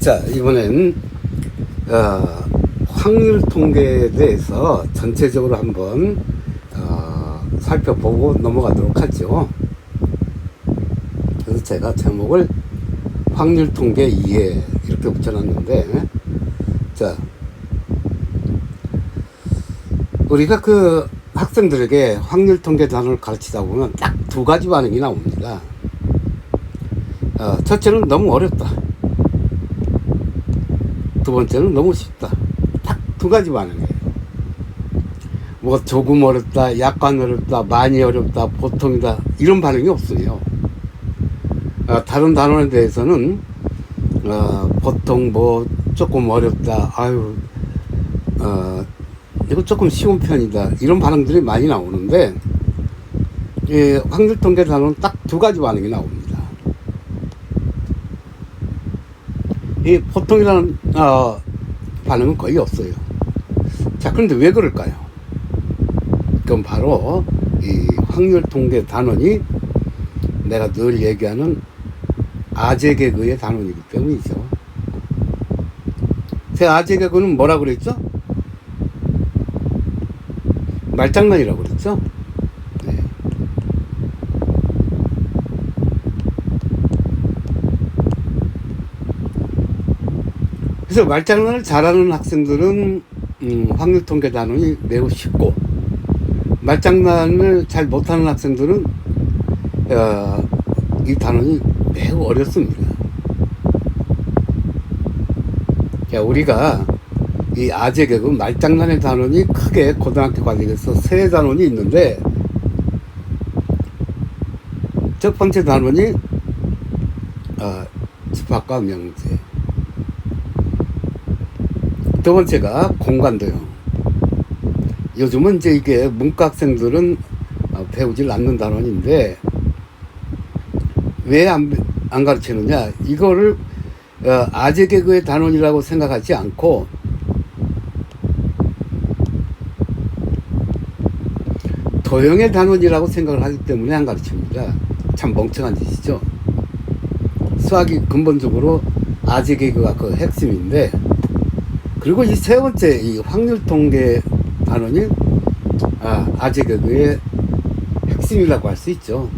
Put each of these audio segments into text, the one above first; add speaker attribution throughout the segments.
Speaker 1: 자, 이번엔 확률 통계에 대해서 전체적으로 한번 살펴보고 넘어가도록 하죠. 그래서 제가 제목을 확률 통계 이해 이렇게 붙여놨는데, 자, 우리가 그 학생들에게 확률 통계 단어를 가르치다 보면 딱 두 가지 반응이 나옵니다. 첫째는 너무 어렵다. 두 번째는 너무 쉽다. 딱 두 가지 반응이에요. 뭐 조금 어렵다, 약간 어렵다, 많이 어렵다, 보통이다, 이런 반응이 없어요. 다른 단원에 대해서는 보통 뭐 조금 어렵다, 아유 이거 조금 쉬운 편이다, 이런 반응들이 많이 나오는데, 확률 통계 단원은 딱 두 가지 반응이 나옵니다. 이 보통이라는 반응은 거의 없어요. 자, 그런데 왜 그럴까요? 그건 바로 이 확률 통계 단원이 내가 늘 얘기하는 아재 개그의 단원이기 때문이죠. 제 아재 개그는 뭐라고 그랬죠? 말장난이라고 그랬죠? 네. 그래서 말장난을 잘하는 학생들은 확률 통계 단원이 매우 쉽고, 말장난을 잘 못하는 학생들은 이 단원이 매우 어렵습니다. 자, 우리가 이 아재 개그 말장난의 단원이 크게 고등학교 과정에서 세 단원이 있는데, 첫 번째 단원이 집합과 명제, 두 번째가 공간도형. 요즘은 이제 이게 문과 학생들은 배우질 않는 단원인데, 왜 안 가르치느냐, 이거를 아재 개그의 단원이라고 생각하지 않고 도형의 단원이라고 생각을 하기 때문에 안 가르칩니다. 참 멍청한 짓이죠. 수학이 근본적으로 아재 개그가 그 핵심인데, 그리고 이 세 번째 이 확률 통계 단원이 아재 개그의 핵심이라고 할 수 있죠.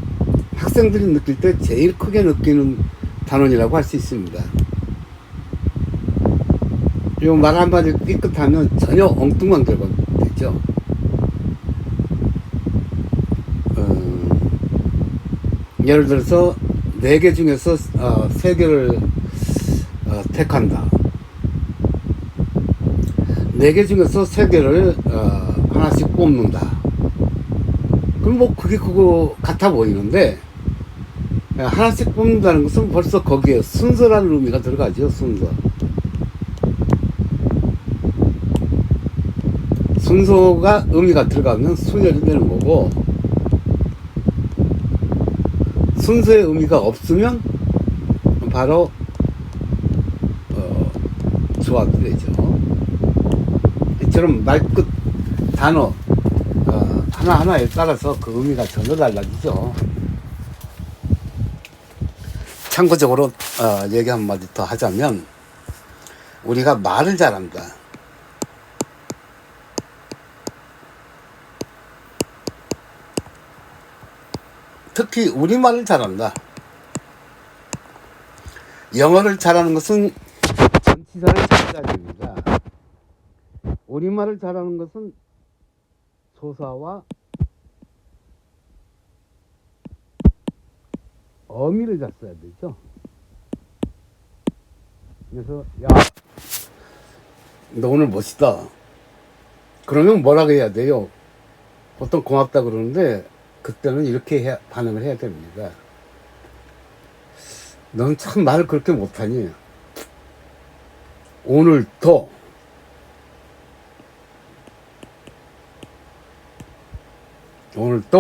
Speaker 1: 학생들이 느낄 때 제일 크게 느끼는 단원이라고 할 수 있습니다. 그리고 말 한마디 삐끗하면 전혀 엉뚱한 결과가 되죠. 예를 들어서 4개 중에서 3개를 택한다. 4개 중에서 3개를 하나씩 뽑는다. 그럼 뭐 그게 그거 같아 보이는데, 하나씩 뽑는다는 것은 벌써 거기에 순서라는 의미가 들어가죠. 순서가 의미가 들어가면 순열이 되는 거고, 순서의 의미가 없으면 바로 조합이 되죠. 이처럼 말끝 단어 하나하나에 따라서 그 의미가 전혀 달라지죠. 참고적으로 얘기 한마디 더 하자면, 우리가 말을 잘한다, 특히 우리말을 잘한다. 영어를 잘하는 것은 전치사를 잘해야 됩니다. 우리말을 잘하는 것은 조사와 어미를 잘 써야 되죠. 그래서 야, 너 오늘 멋있다, 그러면 뭐라고 해야 돼요? 보통 고맙다 그러는데, 그때는 이렇게 반응을 해야 됩니다. 넌 참 말을 그렇게 못하니, 오늘 더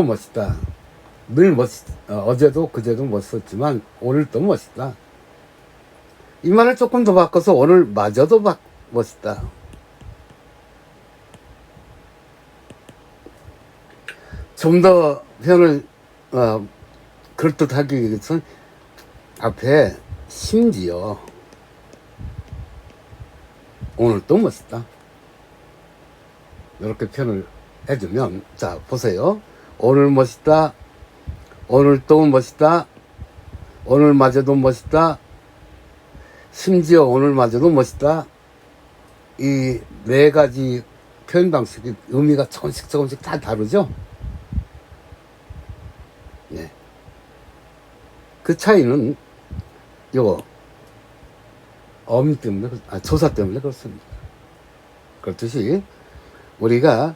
Speaker 1: 멋있다. 늘 어제도 그제도 멋있었지만 오늘 또 멋있다. 이 말을 조금 더 바꿔서 오늘 마저도 멋있다. 좀 더 표현을 그럴듯하기 위해서는 앞에 심지어 오늘 또 멋있다. 이렇게 표현을 해주면, 자, 보세요. 오늘 멋있다. 오늘 또 멋있다. 오늘마저도 멋있다. 심지어 오늘마저도 멋있다. 이 네 가지 표현 방식이 의미가 조금씩 다 다르죠? 네. 그 차이는 요거 어미 때문에, 조사 때문에 그렇습니다. 그렇듯이 우리가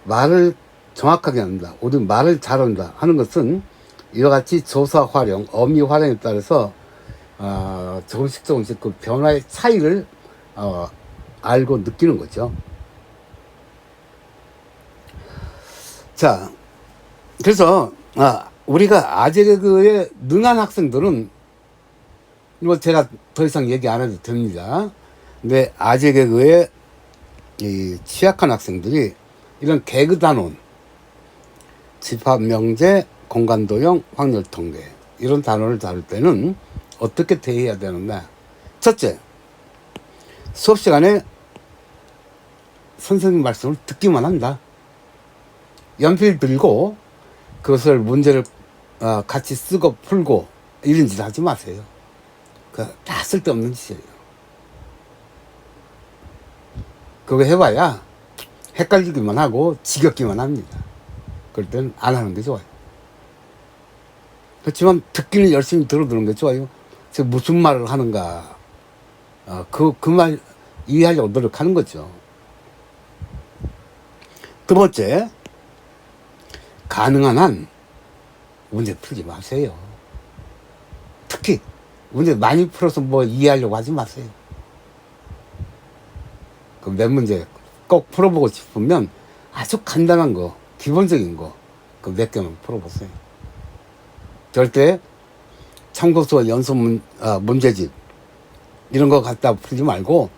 Speaker 1: 말을 정확하게 한다, 우리 말을 잘한다 하는 것은 이와 같이 조사 활용, 어미 활용에 따라서 조금씩 그 변화의 차이를 알고 느끼는 거죠. 자, 그래서 우리가 아재 개그에 능한 학생들은 이거 제가 더 이상 얘기 안 해도 됩니다. 근데 아재 개그에 이 취약한 학생들이 이런 개그 단원, 집합 명제, 공간 도형, 확률 통계 이런 단어를 다룰 때는 어떻게 대해야 되는가? 첫째, 수업 시간에 선생님 말씀을 듣기만 한다. 연필 들고 그것을 문제를 같이 쓰고 풀고 이런 짓 하지 마세요. 다 쓸데없는 짓이에요. 그거 해봐야 헷갈리기만 하고 지겹기만 합니다. 그럴 때는 안 하는 게 좋아요. 그렇지만 듣기는 열심히 들어두는 게 좋아요. 제가 무슨 말을 하는가, 그 말 이해하려고 노력하는 거죠. 두 번째, 가능한 한 문제 풀지 마세요. 특히 문제 많이 풀어서 뭐 이해하려고 하지 마세요. 그 몇 문제 꼭 풀어보고 싶으면 아주 간단한 거, 기본적인 거, 그 몇 개만 풀어보세요. 절대 참고서 연습 문제집 이런 거 갖다 풀지 말고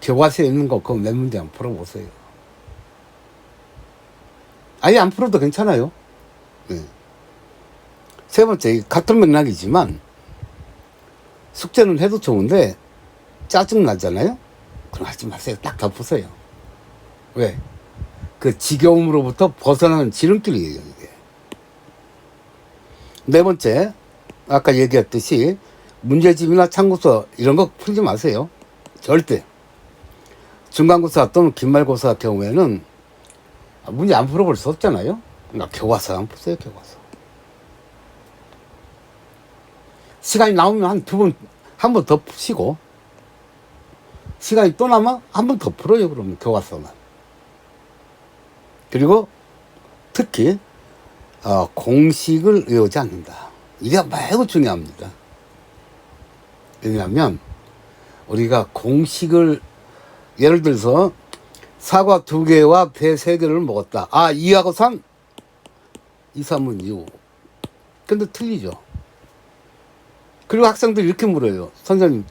Speaker 1: 교과서에 있는 거 그 몇 문제만 풀어보세요. 아예 안 풀어도 괜찮아요. 네. 세 번째, 같은 맥락이지만 숙제는 해도 좋은데 짜증 나잖아요. 그럼 하지 마세요. 딱 덮으세요. 왜? 그 지겨움으로부터 벗어나는 지름길이에요, 이게. 네 번째, 아까 얘기했듯이 문제집이나 참고서 이런 거 풀지 마세요. 절대. 중간고사 또는 기말고사 경우에는 문제 안 풀어볼 수 없잖아요. 그러니까 교과서만 푸세요, 교과서. 시간이 나오면 한 번 더 푸시고, 시간이 또 남아 한 번 더 풀어요, 그러면 교과서만. 그리고 특히 공식을 외우지 않는다. 이게 매우 중요합니다. 왜냐하면 우리가 공식을, 예를 들어서 사과 2개와 배 3개를 먹었다. 2하고 3? 2, 3은 2. 근데 틀리죠. 그리고 학생들이 이렇게 물어요. 선생님,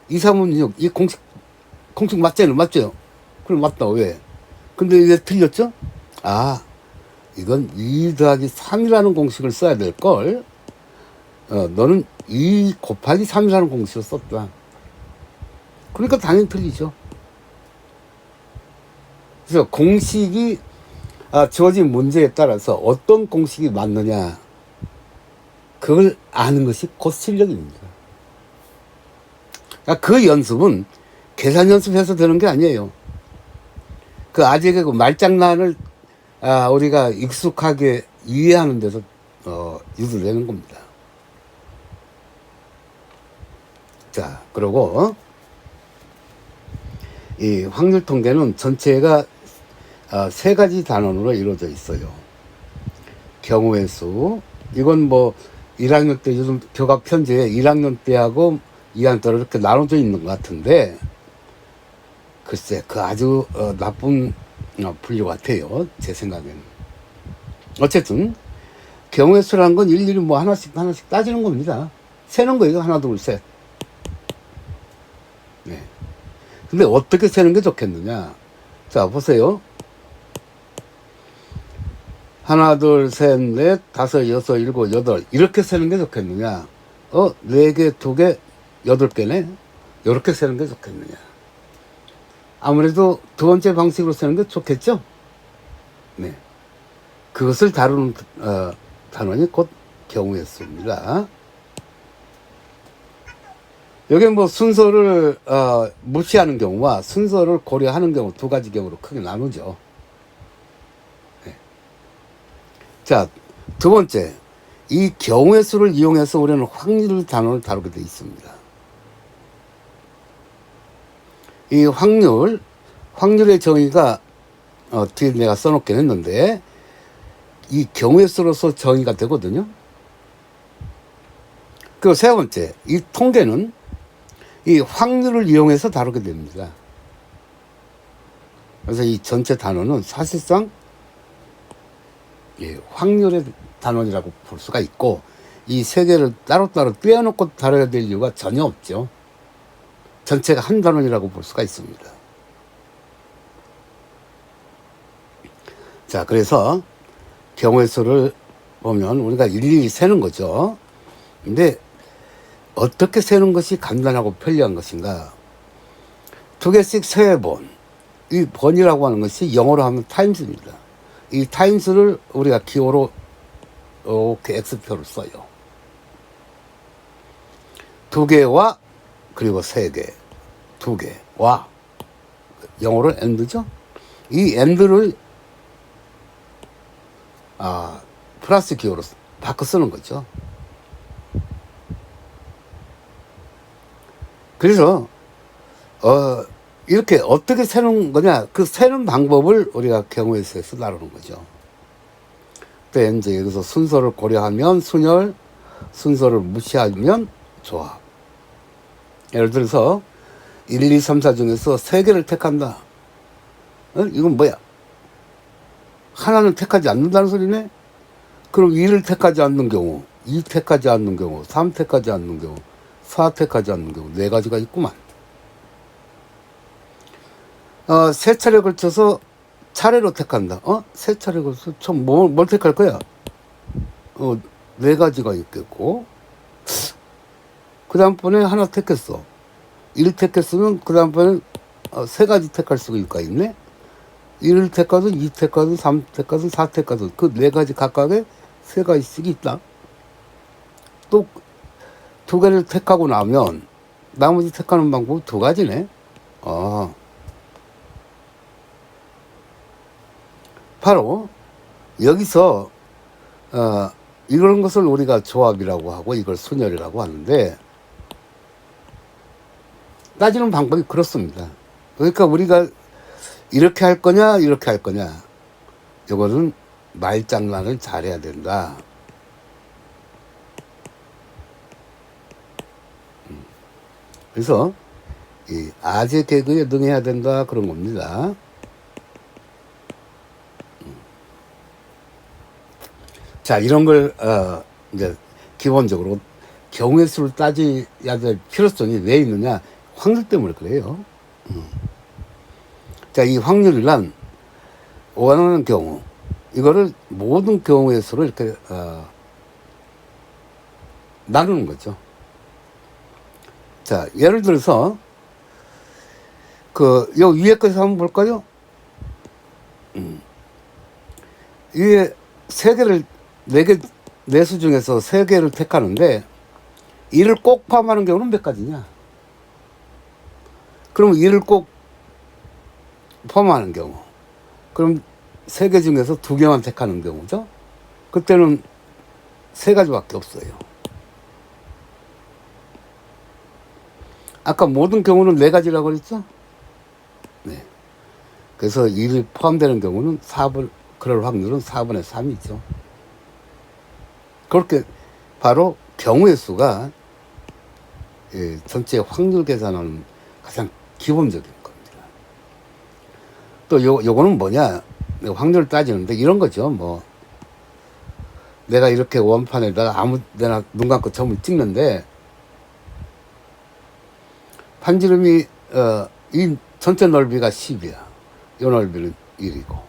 Speaker 1: 2, 3은 6. 이 공식 맞잖아요. 맞죠? 그럼 맞다. 왜? 근데 이게 틀렸죠? 이건 2 더하기 3이라는 공식을 써야 될 걸, 너는 2 곱하기 3이라는 공식을 썼다. 그러니까 당연히 틀리죠. 그래서 공식이 주어진 문제에 따라서 어떤 공식이 맞느냐, 그걸 아는 것이 곧 실력입니다. 그 연습은 계산 연습해서 되는 게 아니에요. 그 아재 개그 말장난을 우리가 익숙하게 이해하는 데서 유도되는 겁니다. 자, 그리고 이 확률 통계는 전체가 3가지 단원으로 이루어져 있어요. 경우의 수, 이건 뭐 1학년 때 요즘 교과 편지에 1학년 때하고 2학년 때로 이렇게 나눠져 있는 것 같은데, 글쎄 그 아주 나쁜 분류 같아요, 제 생각에는. 어쨌든 경우의 수라는 건 일일이 뭐 하나씩 따지는 겁니다. 세는 거예요. 하나 둘 셋. 네. 근데 어떻게 세는 게 좋겠느냐? 자, 보세요. 하나, 둘, 셋, 넷, 다섯, 여섯, 일곱, 여덟. 이렇게 세는 게 좋겠느냐? 4개, 2개, 8개네? 이렇게 세는 게 좋겠느냐? 아무래도 두 번째 방식으로 쓰는 게 좋겠죠? 네. 그것을 다루는 단원이 곧 경우의 수입니다. 여기 뭐 순서를 무시하는 경우와 순서를 고려하는 경우 두 가지 경우로 크게 나누죠. 네. 자, 두 번째, 이 경우의 수를 이용해서 우리는 확률 단원을 다루게 되어 있습니다. 이 확률의 정의가 뒤에 내가 써놓긴 했는데 이 경우의 수로서 정의가 되거든요. 그리고 세 번째, 이 통계는 이 확률을 이용해서 다루게 됩니다. 그래서 이 전체 단원은 사실상 확률의 단원이라고 볼 수가 있고 이 세 개를 따로따로 떼어놓고 다뤄야 될 이유가 전혀 없죠. 전체가 한 단원이라고 볼 수가 있습니다. 자, 그래서 경우의 수를 보면 우리가 일일이 세는 거죠. 근데 어떻게 세는 것이 간단하고 편리한 것인가? 두 개씩 세 번. 이 번이라고 하는 것이 영어로 하면 타임스입니다. 이 타임스를 우리가 기호로 이렇게 X표를 써요. 두 개와 그리고 세 개, 두 개와 영어로 and죠. 이 and를 플러스 기호로 바꿔 쓰는 거죠. 그래서 이렇게 어떻게 세는 거냐, 그 세는 방법을 우리가 경우의 수에서 다루는 거죠. 또 이제 여기서 순서를 고려하면 순열, 순서를 무시하면 조합. 예를 들어서 1, 2, 3, 4 중에서 3개를 택한다. 이건 뭐야? 하나는 택하지 않는다는 소리네? 그럼 1을 택하지 않는 경우, 2 택하지 않는 경우, 3 택하지 않는 경우, 4 택하지 않는 경우, 4가지가 있구만. 세 차례 걸쳐서 차례로 택한다. 세 차례 걸쳐서 총 뭘 택할 거야? 4가지가 있겠고, 그 다음번에 하나 택했어. 1 택했으면 그 다음번에 3가지 택할 수가 있네? 1 택하든 2 택하든 3 택하든 4 택하든 그 4가지 각각에 3가지씩 있다. 또 2개를 택하고 나면 나머지 택하는 방법은 2가지네. 바로 여기서 이런 것을 우리가 조합이라고 하고 이걸 순열이라고 하는데 따지는 방법이 그렇습니다. 그러니까 우리가 이렇게 할 거냐 이렇게 할 거냐 이거는 말장난을 잘해야 된다. 그래서 이 아재 개그에 능해야 된다 그런 겁니다. 자, 이런 걸 이제 기본적으로 경우의 수를 따져야 될 필요성이 왜 있느냐? 확률 때문에 그래요. 자, 이 확률이란 원하는 경우, 이거를 모든 경우의 수로 이렇게 나누는 거죠. 자, 예를 들어서 요 위에 것을 한번 볼까요? 위에 3개를 4수 중에서 3개를 택하는데 1을 꼭 포함하는 경우는 몇 가지냐? 그럼 1을 꼭 포함하는 경우, 그럼 3개 중에서 2개만 택하는 경우죠. 그때는 3가지밖에 없어요. 아까 모든 경우는 4가지라고 그랬죠? 네. 그래서 1이 포함되는 경우는 그럴 확률은 4분의 3이죠. 그렇게 바로 경우의 수가 전체 확률 계산하는 가장 기본적인 겁니다. 또 요거는 뭐냐? 확률을 따지는데 이런 거죠. 뭐 내가 이렇게 원판에다가 아무 데나 눈 감고 점을 찍는데 판지름이 이 전체 넓이가 10이야. 요 넓이는 1이고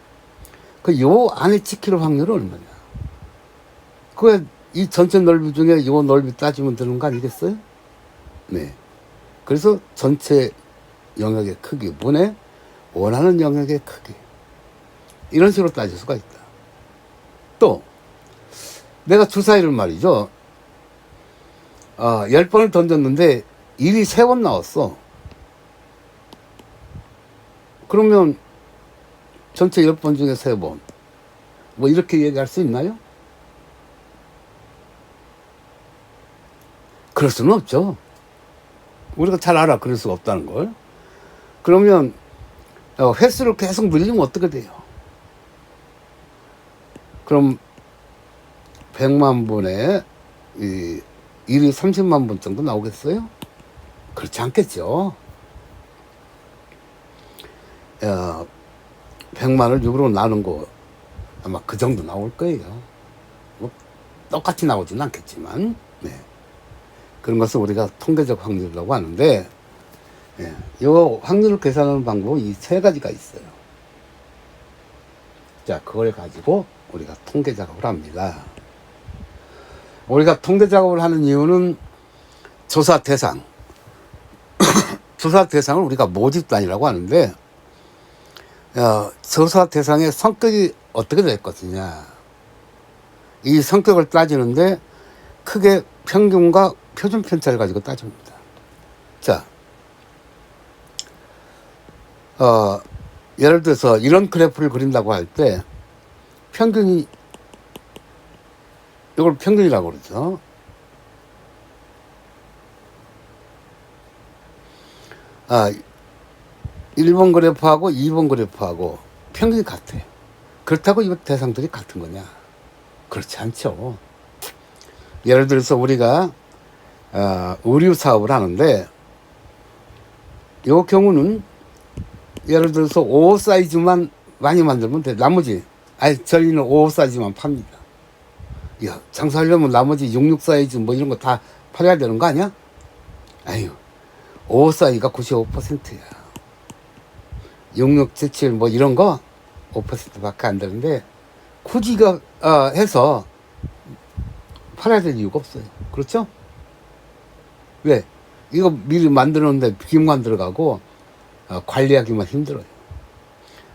Speaker 1: 요 안에 찍힐 확률은 얼마냐? 이 전체 넓이 중에 요 넓이 따지면 되는 거 아니겠어요? 네. 그래서 전체 영역의 크기 분의 원하는 영역의 크기. 이런 식으로 따질 수가 있다. 또, 내가 주사위를 말이죠. 10번을 던졌는데, 일이 3번 나왔어. 그러면, 전체 10번 중에 3번. 뭐, 이렇게 얘기할 수 있나요? 그럴 수는 없죠. 우리가 잘 알아. 그럴 수가 없다는 걸. 그러면, 횟수를 계속 늘리면 어떻게 돼요? 그럼 100만 분에 일이 30만 분 정도 나오겠어요? 그렇지 않겠죠. 100만을 6으로 나눈 거 아마 그 정도 나올 거예요. 뭐 똑같이 나오지는 않겠지만, 네. 그런 것을 우리가 통계적 확률이라고 하는데, 이 확률을 계산하는 방법은 이 3가지가 있어요. 자, 그걸 가지고 우리가 통계 작업을 합니다. 우리가 통계 작업을 하는 이유는 조사 대상, 조사 대상을 우리가 모집단이라고 하는데, 조사 대상의 성격이 어떻게 될 것이냐. 이 성격을 따지는데 크게 평균과 표준 편차를 가지고 따집니다. 자, 예를 들어서 이런 그래프를 그린다고 할 때 평균이, 이걸 평균이라고 그러죠. 아, 1번 그래프하고 2번 그래프하고 평균이 같아. 그렇다고 이 대상들이 같은 거냐? 그렇지 않죠. 예를 들어서 우리가 의류 사업을 하는데, 이 경우는 예를 들어서 5 사이즈만 많이 만들면 돼. 나머지, 저희는 5 사이즈만 팝니다. 야, 장사하려면 나머지 66 사이즈 뭐 이런 거 다 팔아야 되는 거 아니야? 아유, 5 사이즈가 95%야. 66, 77 뭐 이런 거 5%밖에 안 되는데, 굳이 해서 팔아야 될 이유가 없어요. 그렇죠? 왜? 이거 미리 만들었는데 비용만 들어가고 관리하기만 힘들어요.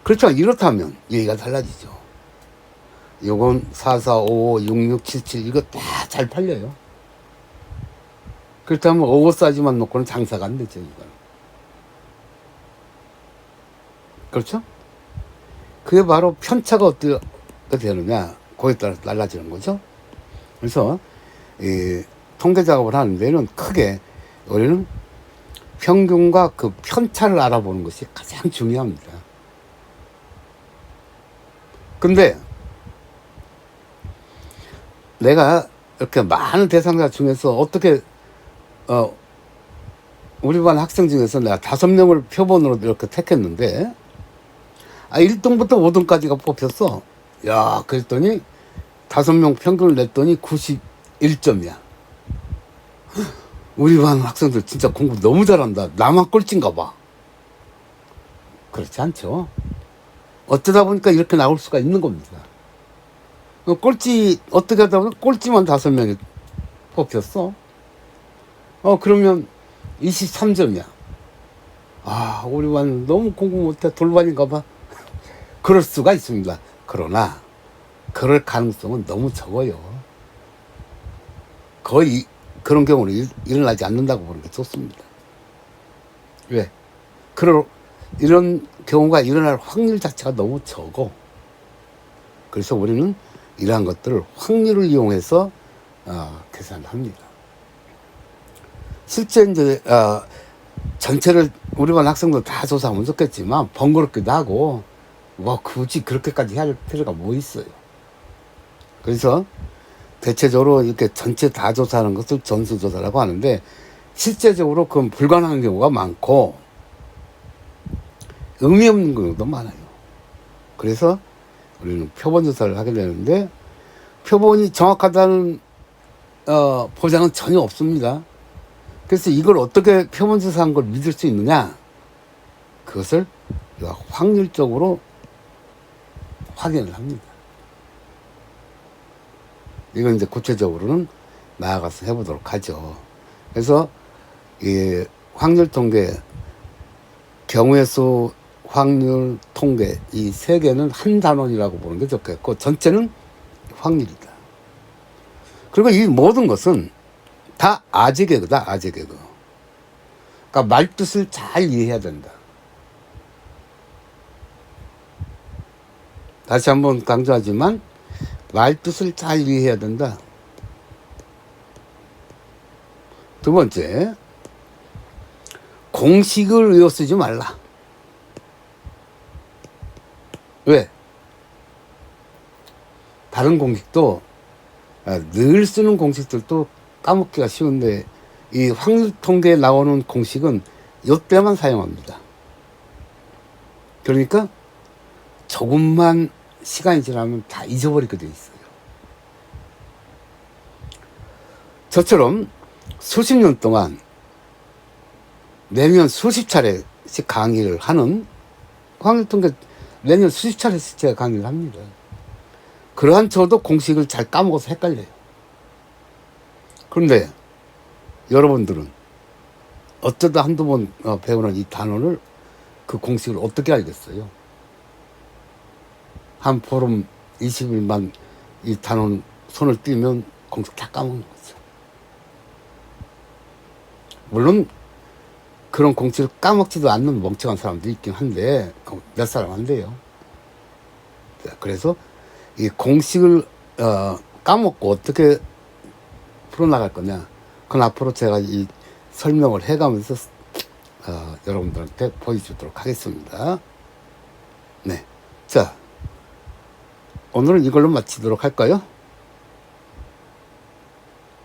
Speaker 1: 그렇죠? 이렇다면 얘기가 달라지죠. 요건 44, 55, 66, 77 이거 다 잘 팔려요. 그렇다면 55 사이즈만 놓고는 장사가 안 되죠. 이건. 그렇죠? 그게 바로 편차가 어떻게 되느냐, 거기에 따라 달라지는 거죠. 그래서 이 통계 작업을 하는 데는 크게 우리는 평균과 그 편차를 알아보는 것이 가장 중요합니다. 근데 내가 이렇게 많은 대상자 중에서 어떻게 우리 반 학생 중에서 내가 5명을 표본으로 이렇게 택했는데, 1등부터 5등까지가 뽑혔어. 야, 그랬더니 5명 평균을 냈더니 91점이야. 우리 반 학생들 진짜 공부 너무 잘한다. 나만 꼴찌인가 봐. 그렇지 않죠. 어쩌다 보니까 이렇게 나올 수가 있는 겁니다. 꼴찌, 어떻게 하다 보면 꼴찌만 5명이 뽑혔어. 그러면 23점이야. 우리 반 너무 공부 못해. 돌반인가 봐. 그럴 수가 있습니다. 그러나 그럴 가능성은 너무 적어요. 거의 그런 경우는 일어나지 않는다고 보는 게 좋습니다. 왜? 이런 경우가 일어날 확률 자체가 너무 적어. 그래서 우리는 이러한 것들을 확률을 이용해서 계산을 합니다. 실제 이제 전체를 우리 반 학생들 다 조사하면 좋겠지만 번거롭기도 하고, 굳이 그렇게까지 할 필요가 뭐 있어요. 그래서 대체적으로 이렇게 전체 다 조사하는 것을 전수조사라고 하는데, 실제적으로 그건 불가능한 경우가 많고 의미 없는 경우도 많아요. 그래서 우리는 표본 조사를 하게 되는데, 표본이 정확하다는 보장은 전혀 없습니다. 그래서 이걸 어떻게 표본 조사한 걸 믿을 수 있느냐, 그것을 우리가 확률적으로 확인을 합니다. 이건 이제 구체적으로는 나아가서 해보도록 하죠. 그래서 이 확률 통계 경우의 수 확률, 통계 이 세 개는 한 단원이라고 보는 게 좋겠고 전체는 확률이다. 그리고 이 모든 것은 다 아재 개그다. 아재 개그. 그러니까 말뜻을 잘 이해해야 된다. 다시 한번 강조하지만 말뜻을 잘 이해해야 된다. 두 번째, 공식을 외워 쓰지 말라. 왜? 다른 공식도 늘 쓰는 공식들도 까먹기가 쉬운데 이 확률 통계에 나오는 공식은 이때만 사용합니다. 그러니까 조금만 시간이 지나면 다 잊어버리게 돼 있어요. 저처럼 수십 년 동안 매년 수십 차례씩 강의를 하는 확률 통계 매년 수십 차례씩 제가 강의를 합니다. 그러한 저도 공식을 잘 까먹어서 헷갈려요. 그런데 여러분들은 어쩌다 한두 번 배우는 이 단어를 그 공식을 어떻게 알겠어요? 한 보름 20일만 이 단어 손을 띄면 공식 다 까먹는 거죠. 물론 그런 공식을 까먹지도 않는 멍청한 사람도 있긴 한데 몇 사람 안 돼요. 그래서 이 공식을 까먹고 어떻게 풀어나갈 거냐, 그건 앞으로 제가 이 설명을 해가면서 여러분들한테 보여주도록 하겠습니다. 네, 자 오늘은 이걸로 마치도록 할까요?